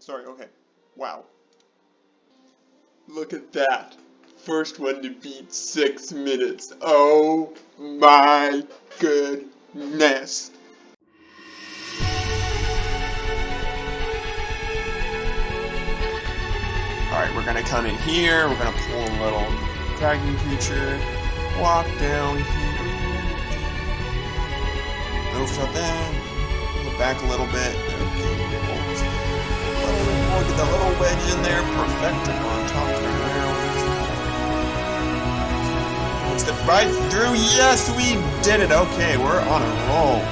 sorry, okay. Wow. Look at that. First one to beat 6 minutes. Oh my goodness. Alright, we're gonna come in here, we're gonna pull a little dragon creature, walk down here, over to that, go back a little bit, okay, a little bit more, get that little wedge in there, perfect, on top, turn around, step right through, yes, we did it, okay, we're on a roll.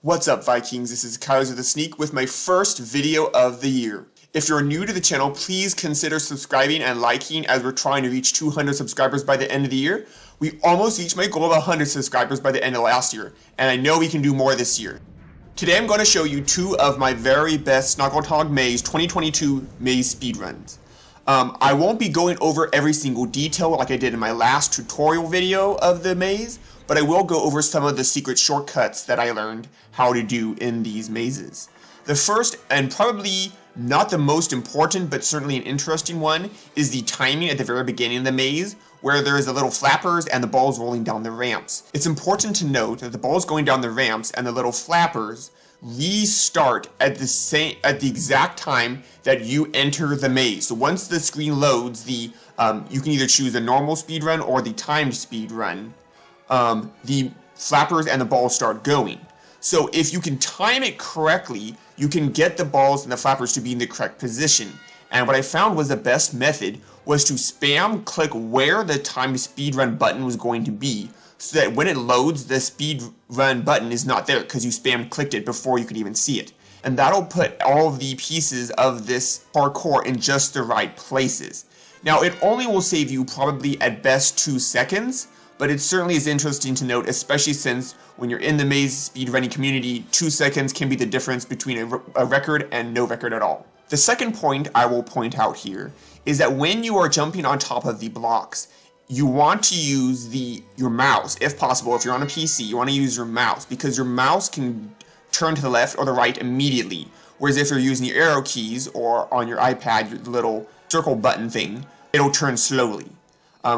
What's up, Vikings? This is Kaiser the Sneak with my first video of the year. If you're new to the channel, please consider subscribing and liking as we're trying to reach 200 subscribers by the end of the year. We almost reached my goal of 100 subscribers by the end of last year, and I know we can do more this year. Today I'm going to show you 2 of my very best Snoggletog Maze 2022 maze speedruns. I won't be going over every single detail like I did in my last tutorial video of the maze, but I will go over some of the secret shortcuts that I learned how to do in these mazes. The first, and probably not the most important, but certainly an interesting one, is the timing at the very beginning of the maze, where there is the little flappers and the balls rolling down the ramps. It's important to note that the balls going down the ramps and the little flappers restart at the exact time that you enter the maze. So once the screen loads, you can either choose a normal speed run or the timed speed run. The flappers and the balls start going. So if you can time it correctly, you can get the balls and the flappers to be in the correct position. And what I found was the best method was to spam click where the timed speed run button was going to be, so that when it loads, the speed run button is not there because you spam clicked it before you could even see it. And that'll put all of the pieces of this parkour in just the right places. Now, it only will save you probably at best 2 seconds, but it certainly is interesting to note, especially since when you're in the maze speedrunning community, 2 seconds can be the difference between a record and no record at all. The second point I will point out here is that when you are jumping on top of the blocks, you want to use your mouse, if possible. If you're on a PC, you want to use your mouse, because your mouse can turn to the left or the right immediately. Whereas if you're using your arrow keys or on your iPad, your little circle button thing, it'll turn slowly.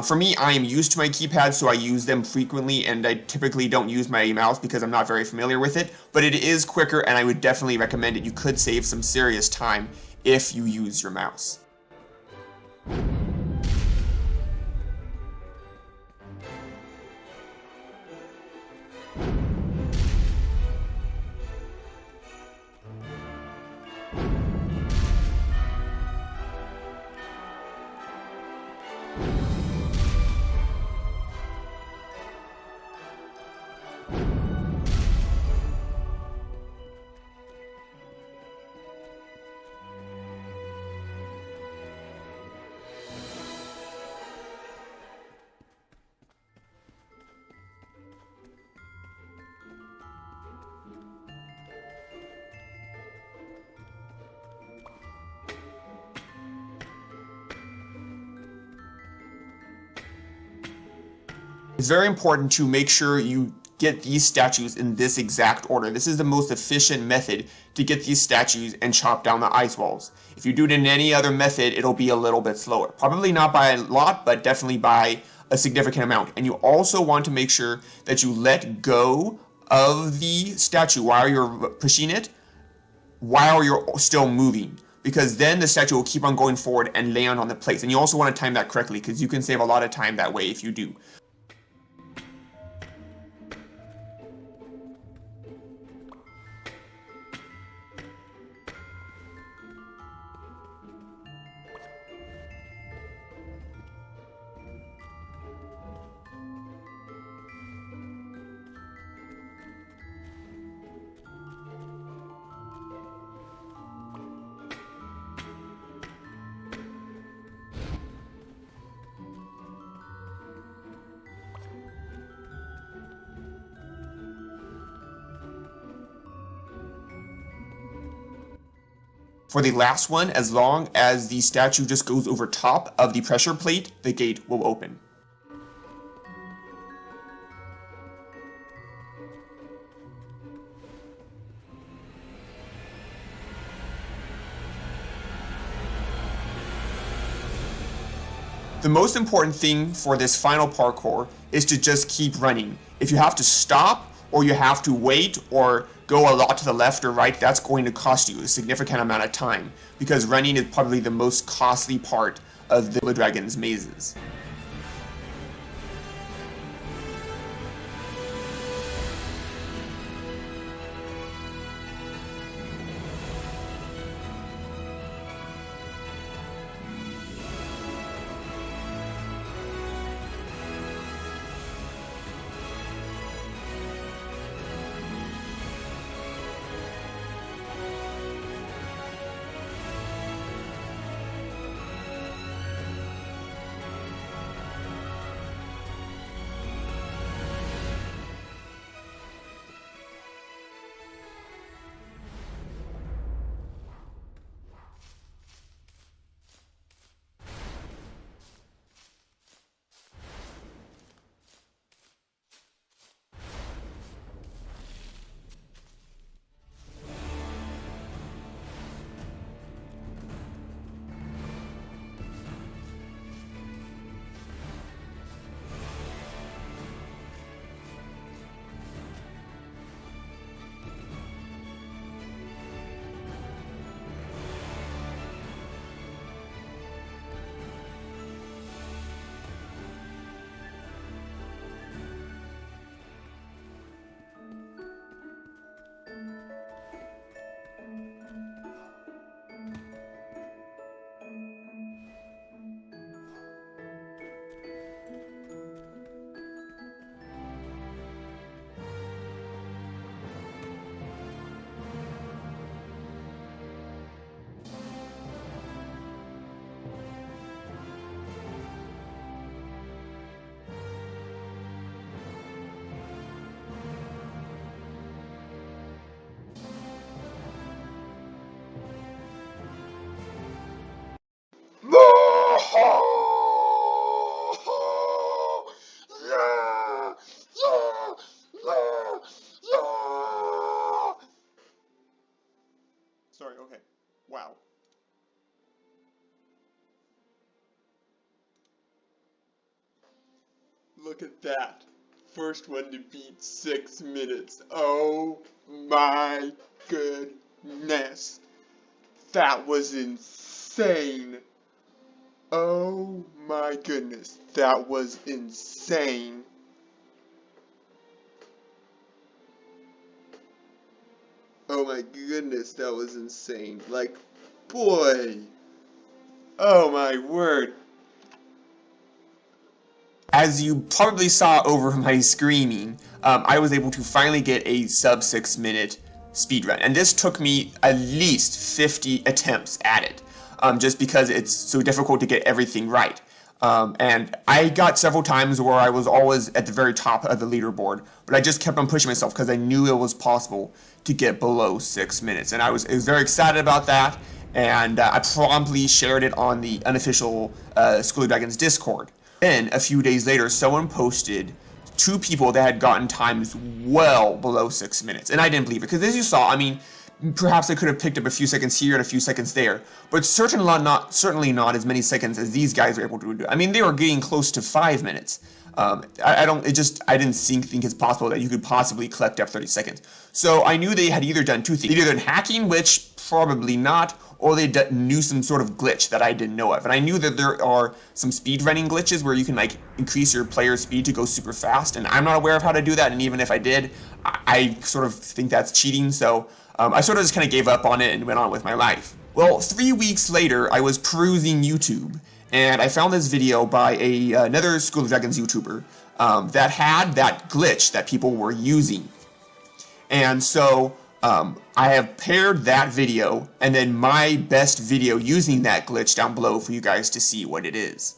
For me, I am used to my keypad, so I use them frequently, and I typically don't use my mouse because I'm not very familiar with it, but it is quicker, and I would definitely recommend it. You could save some serious time if you use your mouse. It's very important to make sure you get these statues in this exact order. This is the most efficient method to get these statues and chop down the ice walls. If you do it in any other method, it'll be a little bit slower. Probably not by a lot, but definitely by a significant amount. And you also want to make sure that you let go of the statue while you're pushing it, while you're still moving, because then the statue will keep on going forward and land on the place. And you also want to time that correctly, because you can save a lot of time that way if you do. For the last one, as long as the statue just goes over top of the pressure plate, the gate will open. The most important thing for this final parkour is to just keep running. If you have to stop, or you have to wait, or go a lot to the left or right, that's going to cost you a significant amount of time, because running is probably the most costly part of the Dragon's mazes. Sorry, okay. Wow. Look at that. First one to beat 6 minutes. Oh my goodness. That was insane. Oh my goodness. That was insane. Oh my goodness, that was insane. Like, boy. Oh my word. As you probably saw over my screaming, I was able to finally get a sub 6 minute speedrun. And this took me at least 50 attempts at it, just because it's so difficult to get everything right. And I got several times where I was always at the very top of the leaderboard, but I just kept on pushing myself because I knew it was possible to get below 6 minutes. And I was very excited about that, and I promptly shared it on the unofficial School of Dragons Discord. Then, a few days later, someone posted 2 people that had gotten times well below 6 minutes. And I didn't believe it, because as you saw, I mean, perhaps I could have picked up a few seconds here and a few seconds there, but certainly not as many seconds as these guys were able to do. I mean, they were getting close to 5 minutes. I didn't think it's possible that you could possibly collect up 30 seconds. So I knew they had either done 2 things. They'd either done hacking, which probably not, or they knew some sort of glitch that I didn't know of. And I knew that there are some speedrunning glitches where you can like increase your player's speed to go super fast, and I'm not aware of how to do that, and even if I did, I sort of think that's cheating, so I sort of just kind of gave up on it and went on with my life. Well, 3 weeks later, I was perusing YouTube, and I found this video by another School of Dragons YouTuber that had that glitch that people were using. And so I have paired that video and then my best video using that glitch down below for you guys to see what it is.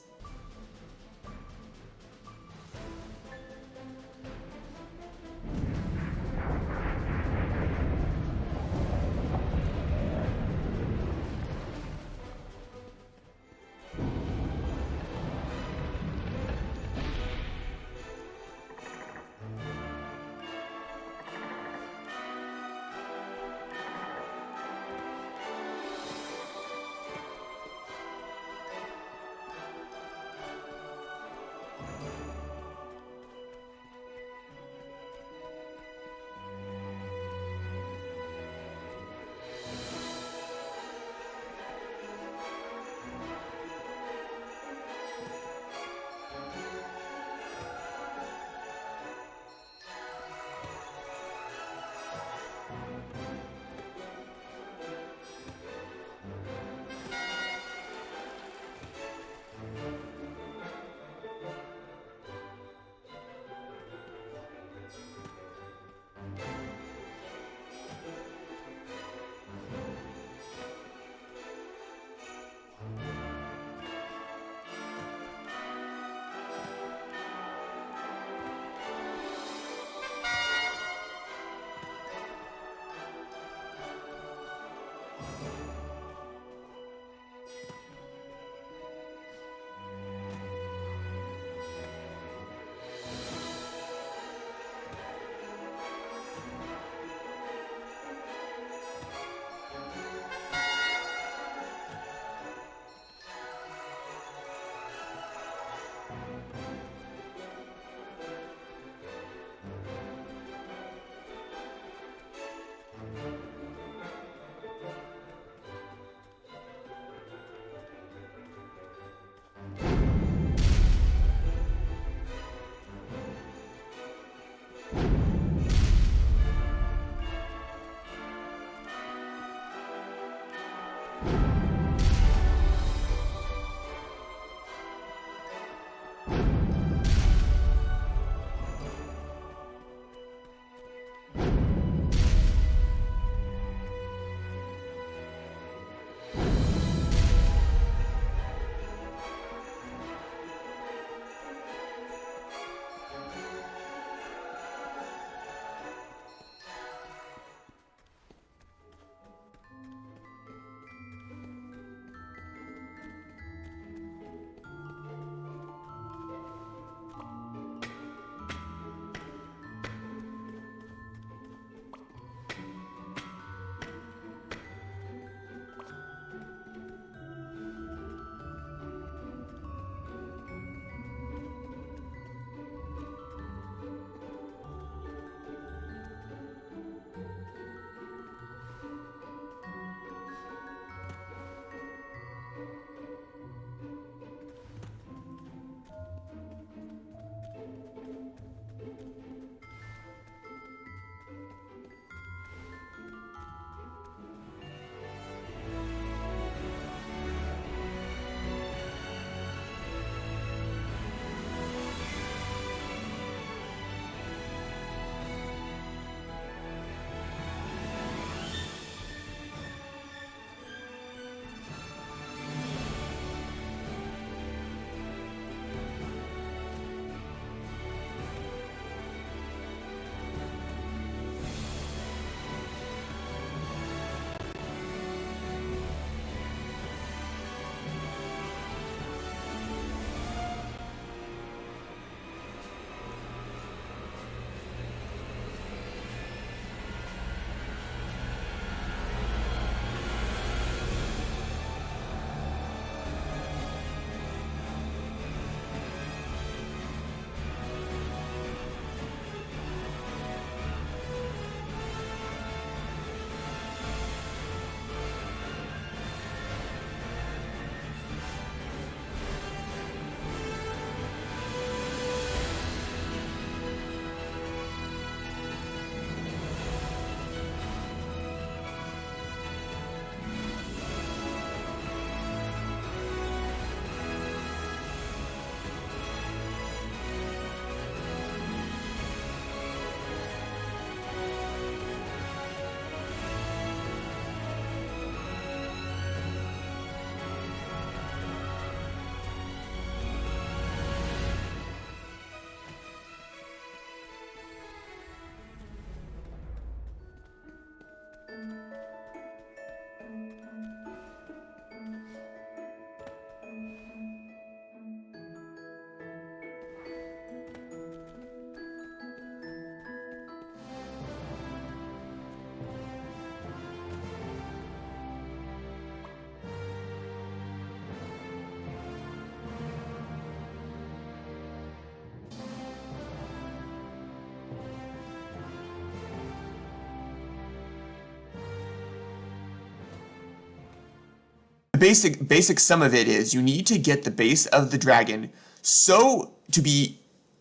The basic sum of it is you need to get the base of the dragon so to be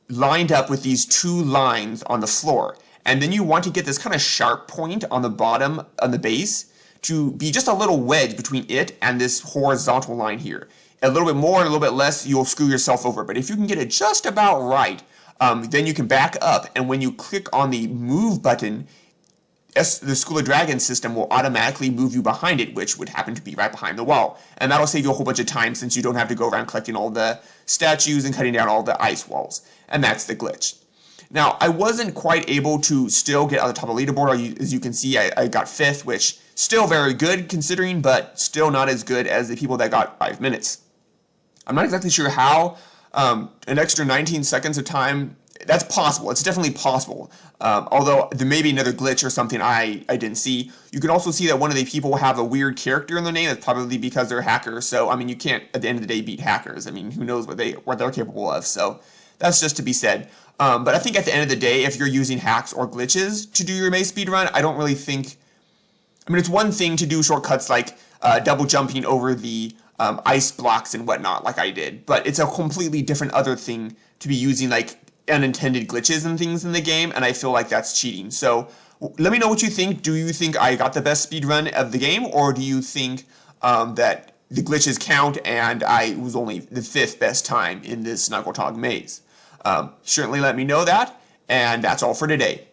lined up with these two lines on the floor. And then you want to get this kind of sharp point on the bottom, on the base, to be just a little wedge between it and this horizontal line here. A little bit more, a little bit less, you'll screw yourself over. But if you can get it just about right, then you can back up. And when you click on the move button, the School of Dragons system will automatically move you behind it, which would happen to be right behind the wall. And that'll save you a whole bunch of time since you don't have to go around collecting all the statues and cutting down all the ice walls. And that's the glitch. Now, I wasn't quite able to still get on the top of the leaderboard. As you can see, I got 5th, which still very good considering, but still not as good as the people that got 5 minutes. I'm not exactly sure how an extra 19 seconds of time, that's possible. It's definitely possible. Although there may be another glitch or something I didn't see. You can also see that one of the people have a weird character in their name. That's probably because they're hackers. So, I mean, you can't, at the end of the day, beat hackers. I mean, who knows what they're capable of. So, that's just to be said. But I think at the end of the day, if you're using hacks or glitches to do your maze speedrun, I don't really think... I mean, it's one thing to do shortcuts like double jumping over the ice blocks and whatnot, like I did. But it's a completely different other thing to be using, like, unintended glitches and things in the game, and I feel like that's cheating. So let me know what you think. Do you think I got the best speedrun of the game, or do you think that the glitches count and I was only the 5th best time in this Snoggletog Maze? Certainly let me know that, and that's all for today.